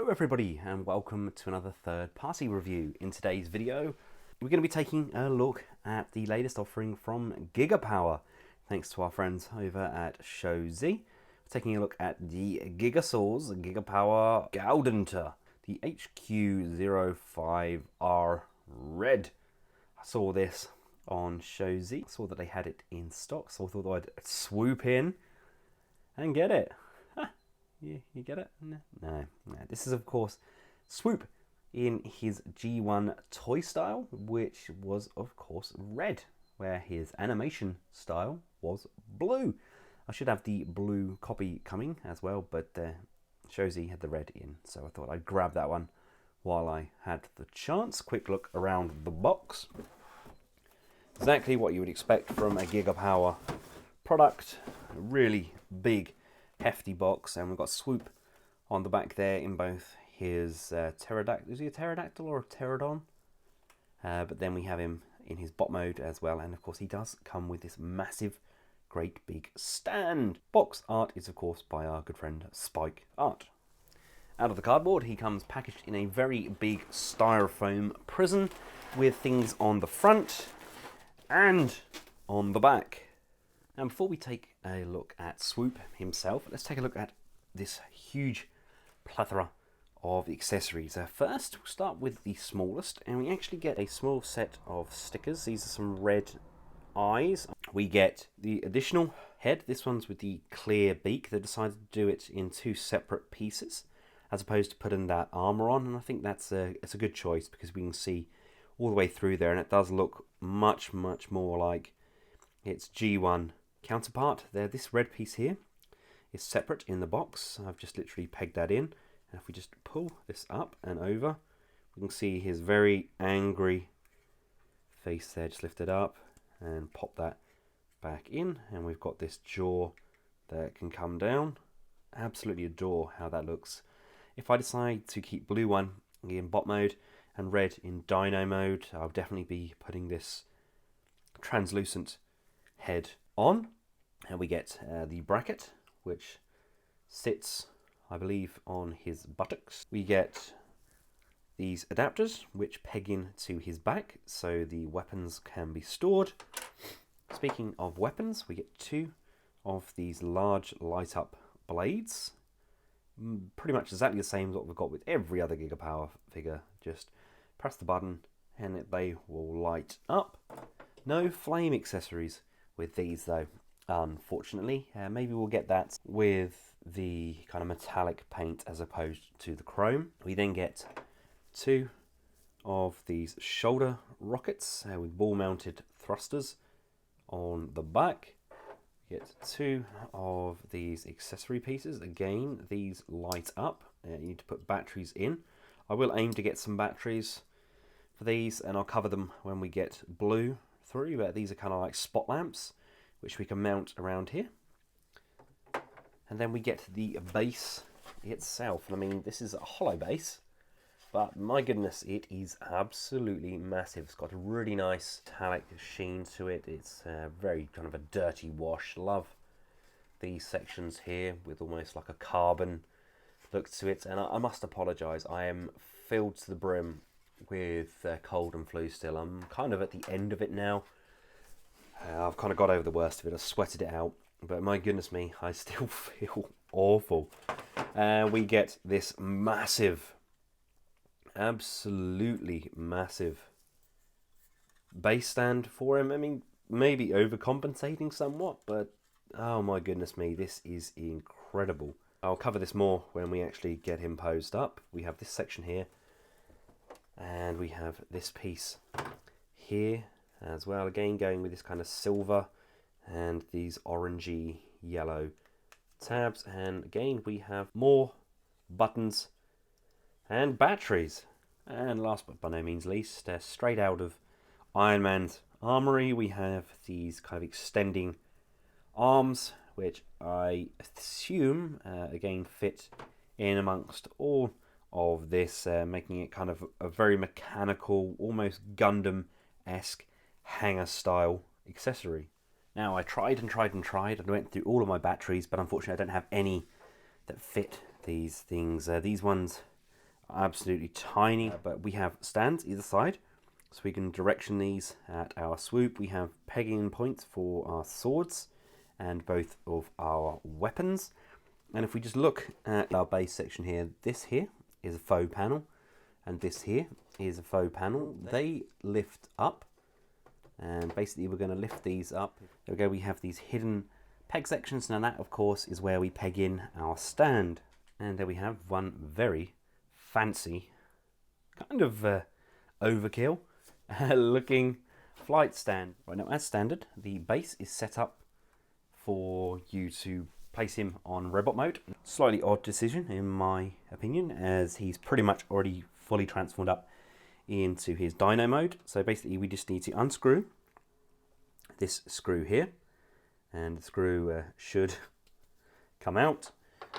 Hello everybody and welcome to another third party review. In today's video we're going to be taking a look at the latest offering from GigaPower, thanks to our friends over at HQ-05R. We're taking a look at the Gigasaur's GigaPower Gaudenter, the HQ-05R Red. I saw this on HQ-05R, saw that they had it in stock, so I thought I'd swoop in and get it. You get it? No. This is, of course, Swoop in his G1 toy style, which was, of course, red, where his animation style was blue. I should have the blue copy coming as well, but HQ-05R had the red in, so I thought I'd grab that one while I had the chance. Quick look around the box. Exactly what you would expect from a GigaPower product. A really big, hefty box, and we've got Swoop on the back there in both his pterodactyl. Is he a pterodactyl or a pterodon? But then we have him in his bot mode as well, and of course he does come with this massive, great big stand. Box art is of course by our good friend Spike Art. Out of the cardboard, he comes packaged in a very big styrofoam prison with things on the front and on the back. And before we take a look at Swoop himself, let's take a look at this huge plethora of accessories. First, we'll start with the smallest, and we actually get a small set of stickers. These are some red eyes. We get the additional head. This one's with the clear beak. They decided to do it in two separate pieces, as opposed to putting that armor on, and I think it's a good choice because we can see all the way through there, and it does look much more like its G1 counterpart. There, this red piece here is separate in the box. I've just literally pegged that in, and if we just pull this up and over, we can see his very angry face there. Just lift it up and pop that back in, and we've got this jaw that can come down. Absolutely adore how that looks. If I decide to keep blue one in bot mode and red in dino mode, I'll definitely be putting this translucent head on, and we get the bracket, which sits, I believe, on his buttocks. We get these adapters which peg in to his back so the weapons can be stored. Speaking of weapons, we get two of these large light up blades, pretty much exactly the same as what we've got with every other GigaPower figure. Just press the button and they will light up. No flame accessories with these though, unfortunately. Maybe we'll get that with the kind of metallic paint as opposed to the chrome. We then get two of these shoulder rockets with ball mounted thrusters on the back. We get two of these accessory pieces. Again, these light up. You need to put batteries in. I will aim to get some batteries for these, and I'll cover them when we get blue through, but these are kind of like spot lamps which we can mount around here. And then we get the base itself. I mean, this is a hollow base, but my goodness, it is absolutely massive. It's got a really nice metallic sheen to it. It's very kind of a dirty wash. Love these sections here with almost like a carbon look to it. And I must apologise, I am filled to the brim with cold and flu still. I'm kind of at the end of it now. I've kind of got over the worst of it. I sweated it out, but my goodness me, I still feel awful. We get this massive, absolutely massive base stand for him. I mean, maybe overcompensating somewhat, but oh my goodness me, this is incredible. I'll cover this more when we actually get him posed up. We have this section here, and we have this piece here as well, again going with this kind of silver and these orangey yellow tabs, and again we have more buttons and batteries. And last but by no means least, straight out of Iron Man's armory, we have these kind of extending arms, which I assume again fit in amongst all of this, making it kind of a very mechanical, almost Gundam-esque hanger style accessory. Now, I tried and went through all of my batteries, but unfortunately I don't have any that fit these things. These ones absolutely tiny, but we have stands either side, so we can direction these at our Swoop. We have pegging points for our swords and both of our weapons. And if we just look at our base section here, this here is a faux panel, and this here is a faux panel. They lift up, and basically we're going to lift these up. There we go, we have these hidden peg sections. Now that, of course, is where we peg in our stand. And there we have one very fancy, kind of overkill looking flight stand. Right, now as standard, the base is set up for you to place him on robot mode. Slightly odd decision in my opinion, as he's pretty much already fully transformed up into his dino mode. So basically we just need to unscrew this screw here, and the screw should come out,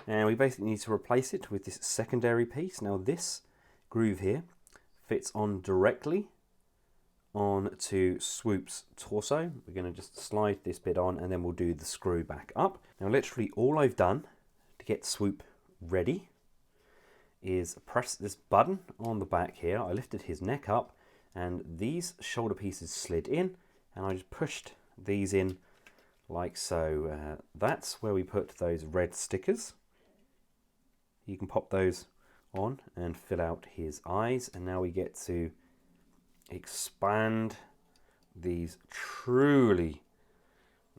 and we basically need to replace it with this secondary piece. Now this groove here fits on directly onto Swoop's torso. We're going to just slide this bit on, and then we'll do the screw back up. Now literally all I've done to get Swoop ready is press this button on the back here. I lifted his neck up, and these shoulder pieces slid in, and I just pushed these in like so. That's where we put those red stickers. You can pop those on and fill out his eyes, and now we get to expand these truly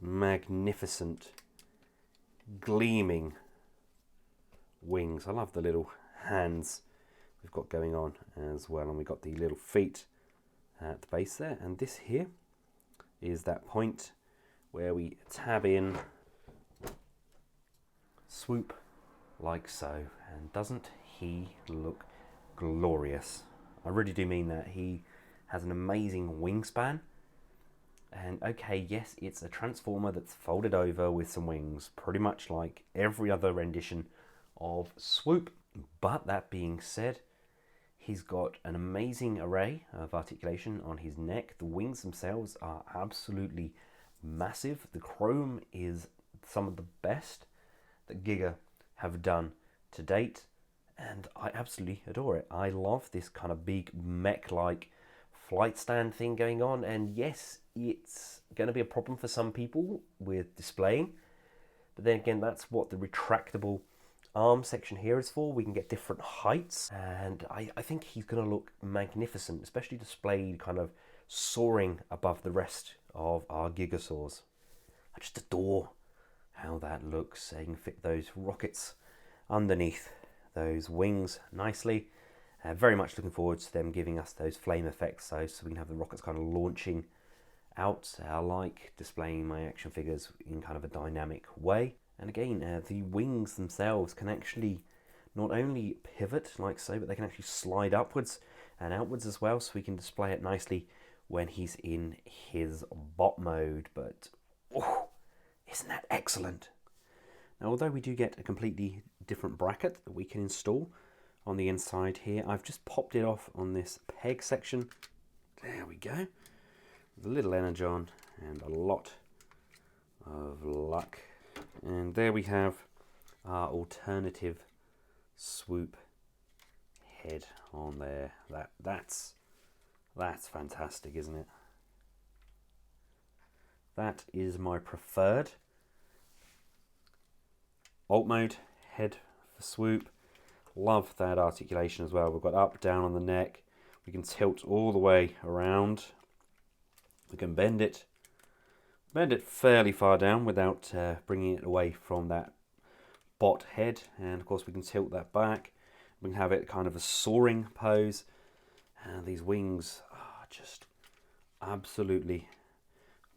magnificent gleaming wings. I love the little hands we've got going on as well, and we've got the little feet at the base there, and this here is that point where we tab in Swoop like so. And doesn't he look glorious? I really do mean that. He has an amazing wingspan, and okay, yes, it's a transformer that's folded over with some wings, pretty much like every other rendition of Swoop. But that being said, he's got an amazing array of articulation on his neck. The wings themselves are absolutely massive. The chrome is some of the best that Giga have done to date, and I absolutely adore it. I love this kind of big mech-like flight stand thing going on, and yes, it's going to be a problem for some people with displaying, but then again, that's what the retractable arm section here is for. We can get different heights, and I think he's going to look magnificent, especially displayed kind of soaring above the rest of our Gigasaurs. I just adore how that looks. You can fit those rockets underneath those wings nicely. Very much looking forward to them giving us those flame effects, so we can have the rockets kind of launching out. I like displaying my action figures in kind of a dynamic way. And again, the wings themselves can actually not only pivot like so, but they can actually slide upwards and outwards as well, so we can display it nicely when he's in his bot mode. But oh, isn't that excellent? Now, although we do get a completely different bracket that we can install on the inside here, I've just popped it off on this peg section. There we go. With a little energon and a lot of luck. And there we have our alternative Swoop head on there. That's fantastic, isn't it? That is my preferred alt mode head for Swoop. Love that articulation as well. We've got up, down on the neck. We can tilt all the way around. We can bend it fairly far down without bringing it away from that bot head. And of course we can tilt that back. We can have it kind of a soaring pose. And these wings are just absolutely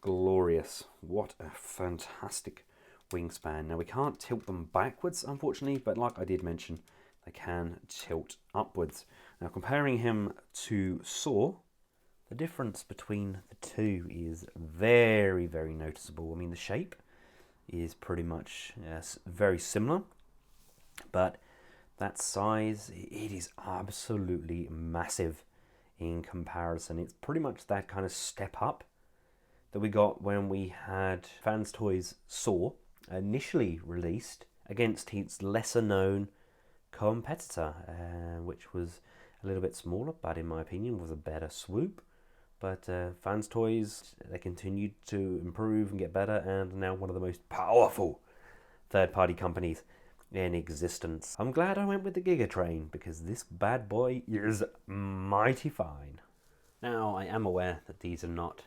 glorious. What a fantastic wingspan. Now we can't tilt them backwards, unfortunately, but like I did mention, they can tilt upwards. Now comparing him to Saw, the difference between the two is very, very noticeable. I mean, the shape is pretty much very similar, but that size, it is absolutely massive in comparison. It's pretty much that kind of step up that we got when we had Fans Toys Saw initially released against his lesser known competitor, which was a little bit smaller, but in my opinion was a better Swoop. But Fans Toys, they continued to improve and get better, and are now one of the most powerful third-party companies in existence. I'm glad I went with the Giga Train, because this bad boy is mighty fine. Now, I am aware that these are not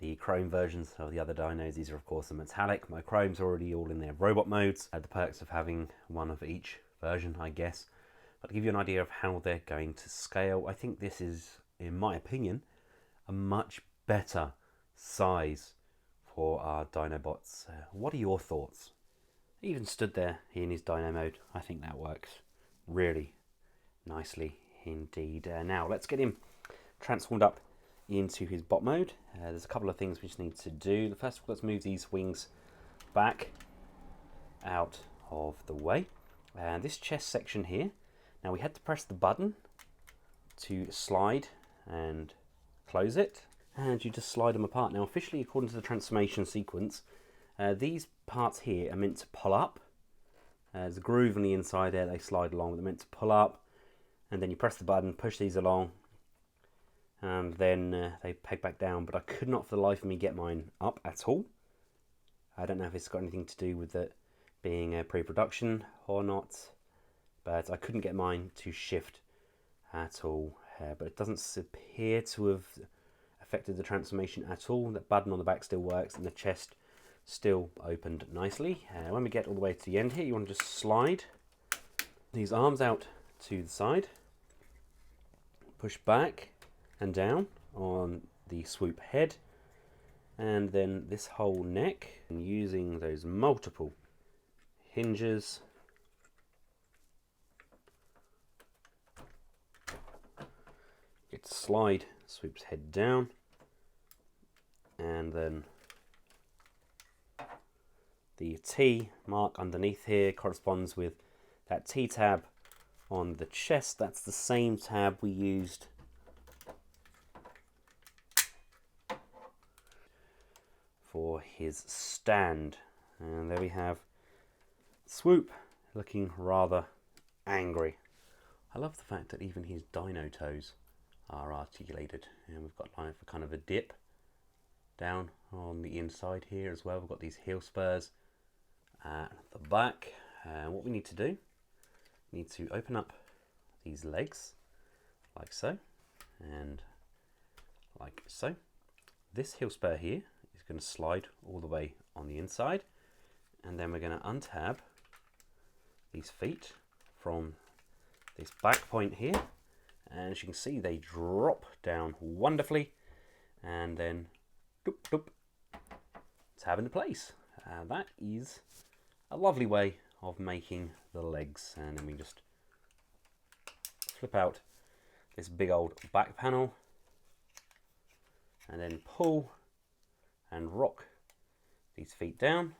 the chrome versions of the other dinos. These are, of course, the metallic. My chrome's already all in their robot modes. I had the perks of having one of each version, I guess. But to give you an idea of how they're going to scale, I think this is, in my opinion, a much better size for our Dinobots. What are your thoughts? He even stood there in his Dino mode. I think that works really nicely indeed. Now let's get him transformed up into his bot mode. There's a couple of things we just need to do. The first of all, let's move these wings back out of the way. And this chest section here, now we had to press the button to slide and close it, and you just slide them apart. Now officially, according to the transformation sequence, these parts here are meant to pull up. There's a groove on the inside there, they slide along, they're meant to pull up, and then you press the button, push these along, and then they peg back down. But I could not for the life of me get mine up at all. I don't know if it's got anything to do with it being a pre-production or not, but I couldn't get mine to shift at all. But it doesn't appear to have affected the transformation at all. That button on the back still works, and the chest still opened nicely. When we get all the way to the end here, you want to just slide these arms out to the side, push back and down on the Swoop head, and then this whole neck, and using those multiple hinges, get to slide Swoop's head down, and then the T mark underneath here corresponds with that T tab on the chest. That's the same tab we used for his stand. And there we have Swoop looking rather angry. I love the fact that even his dino toes are articulated, and we've got like a kind of a dip down on the inside here as well. We've got these heel spurs at the back. What we need to do, we need to open up these legs like so and like so. This heel spur here is going to slide all the way on the inside, and then we're going to untab these feet from this back point here, and as you can see, they drop down wonderfully, and then doop, doop, tab into place. That is a lovely way of making the legs. And then we just flip out this big old back panel, and then pull and rock these feet down,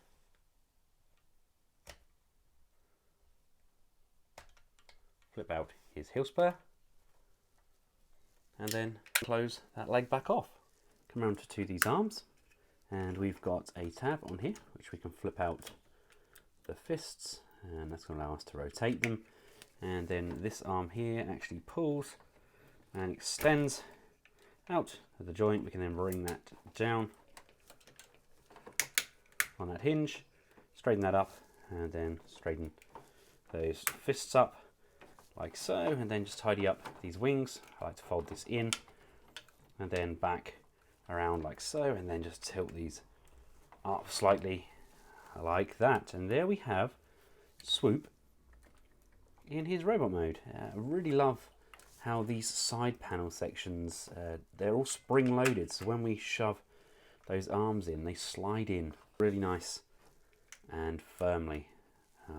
flip out his heel spur, and then close that leg back off. Come around to these arms, and we've got a tab on here which we can flip out the fists, and that's going to allow us to rotate them. And then this arm here actually pulls and extends out of the joint. We can then bring that down on that hinge, straighten that up, and then straighten those fists up like so, and then just tidy up these wings. I like to fold this in and then back around like so, and then just tilt these up slightly like that. And there we have Swoop in his robot mode. I really love how these side panel sections, they're all spring loaded, so when we shove those arms in, they slide in really nice and firmly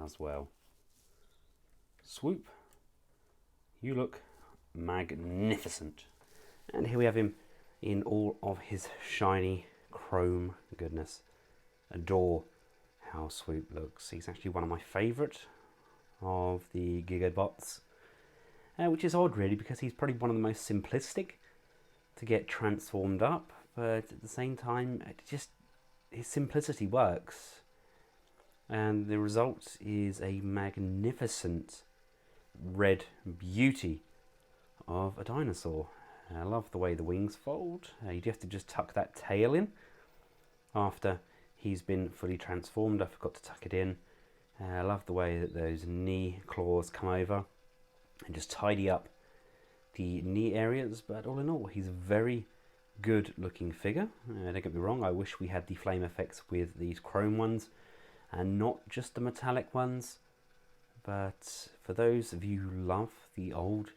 as well. Swoop, you look magnificent. And here we have him in all of his shiny chrome goodness. Adore how Swoop looks. He's actually one of my favourite of the GigaBots, which is odd really, because he's probably one of the most simplistic to get transformed up, but at the same time, his simplicity works, and the result is a magnificent red beauty of a dinosaur. I love the way the wings fold. You do have to just tuck that tail in after he's been fully transformed. I forgot to tuck it in. I love the way that those knee claws come over and just tidy up the knee areas. But all in all, he's a very good looking figure. Don't get me wrong, I wish we had the flame effects with these chrome ones and not just the metallic ones. But for those of you who love the old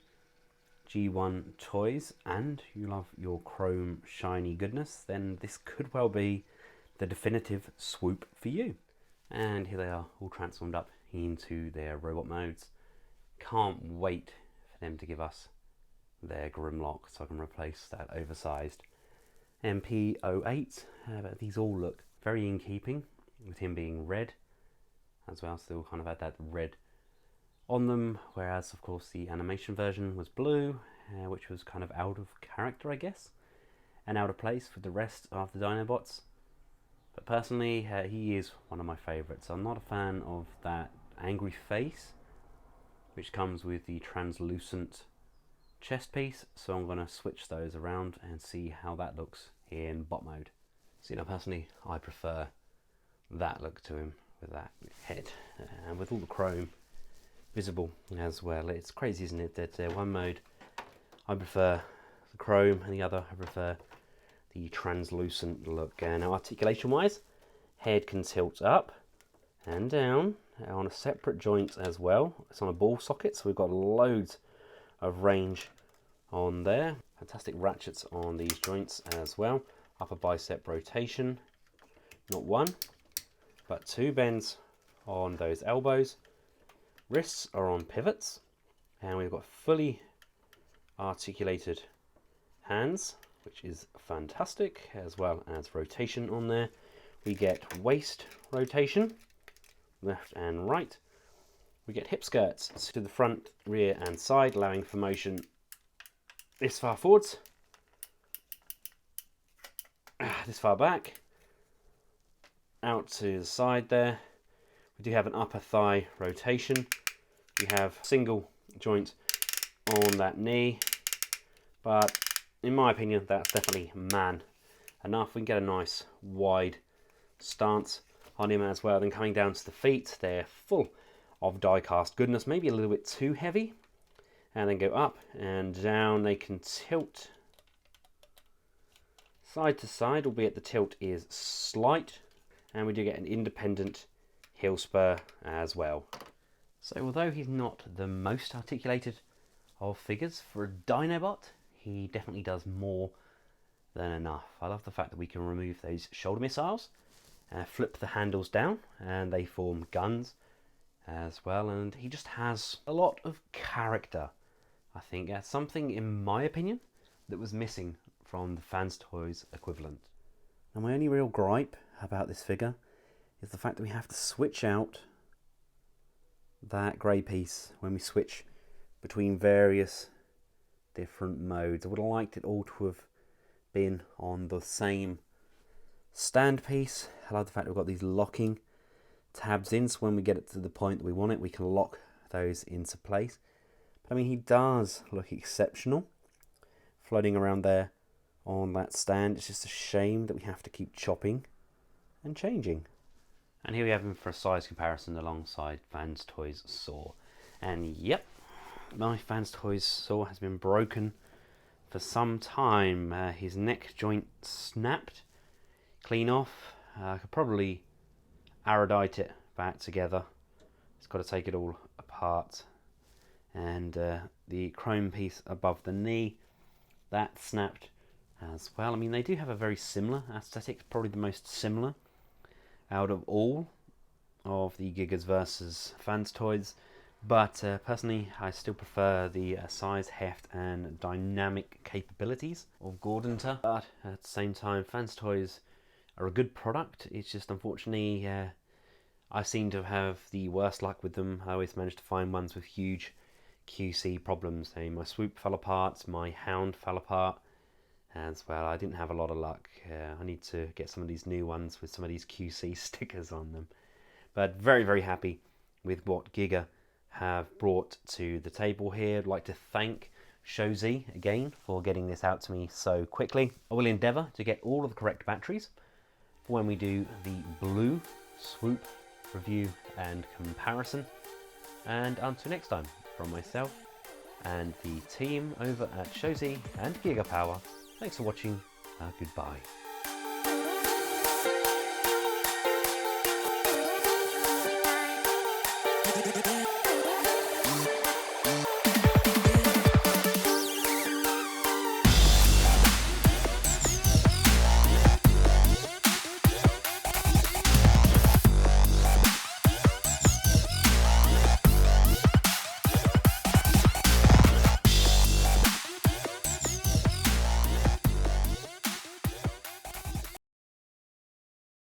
G1 toys and you love your chrome shiny goodness, then this could well be the definitive Swoop for you. And here they are, all transformed up into their robot modes. Can't wait for them to give us their Grimlock so I can replace that oversized MP-08. But these all look very in keeping with him being red as well, still kind of had that red on them, whereas of course the animation version was blue, which was kind of out of character, I guess, and out of place with the rest of the Dinobots. But personally, he is one of my favourites. I'm not a fan of that angry face, which comes with the translucent chest piece, so I'm going to switch those around and see how that looks in bot mode. So, you know, personally, I prefer that look to him with that head, and with all the chrome visible as well. It's crazy, isn't it, that one mode I prefer the chrome and the other I prefer the translucent look. Now articulation wise, head can tilt up and down on a separate joint as well. It's on a ball socket, so we've got loads of range on there. Fantastic ratchets on these joints as well. Upper bicep rotation, not one but two bends on those elbows. Wrists are on pivots, and we've got fully articulated hands, which is fantastic, as well as rotation on there. We get waist rotation, left and right. We get hip skirts to the front, rear and side, allowing for motion this far forwards, this far back, out to the side there. We do have an upper thigh rotation. We have single joint on that knee, but in my opinion, that's definitely man enough. We can get a nice wide stance on him as well. Then coming down to the feet, they're full of die-cast goodness, maybe a little bit too heavy. And then go up and down. They can tilt side to side, albeit the tilt is slight. And we do get an independent heel spur as well. So although he's not the most articulated of figures for a Dinobot, he definitely does more than enough. I love the fact that we can remove those shoulder missiles, flip the handles down, and they form guns as well. And he just has a lot of character. I think that's something, in my opinion, that was missing from the Fans Toys equivalent. And my only real gripe about this figure is the fact that we have to switch out that grey piece when we switch between various different modes. I would have liked it all to have been on the same stand piece. I love the fact that we've got these locking tabs in, so when we get it to the point that we want it, we can lock those into place. But I mean, he does look exceptional floating around there on that stand. It's just a shame that we have to keep chopping and changing. And here we have him for a size comparison alongside Fans Toys Saw. And yep, my Fans Toys Saw has been broken for some time. His neck joint snapped clean off. I could probably aerudite it back together. It's got to take it all apart. And the chrome piece above the knee, that snapped as well. I mean, they do have a very similar aesthetic, probably the most similar out of all of the Gigas versus Fans Toys, but personally I still prefer the size, heft and dynamic capabilities of Gaudenter. But at the same time, Fans Toys are a good product. It's just unfortunately I seem to have the worst luck with them. I always manage to find ones with huge QC problems. My Swoop fell apart, my Hound fell apart as well. I didn't have a lot of luck. I need to get some of these new ones with some of these QC stickers on them. But very, very happy with what Giga have brought to the table here. I'd like to thank Shozy again for getting this out to me so quickly. I will endeavour to get all of the correct batteries for when we do the blue Swoop review and comparison. And until next time, from myself and the team over at Shozy and GigaPower, thanks for watching. Goodbye.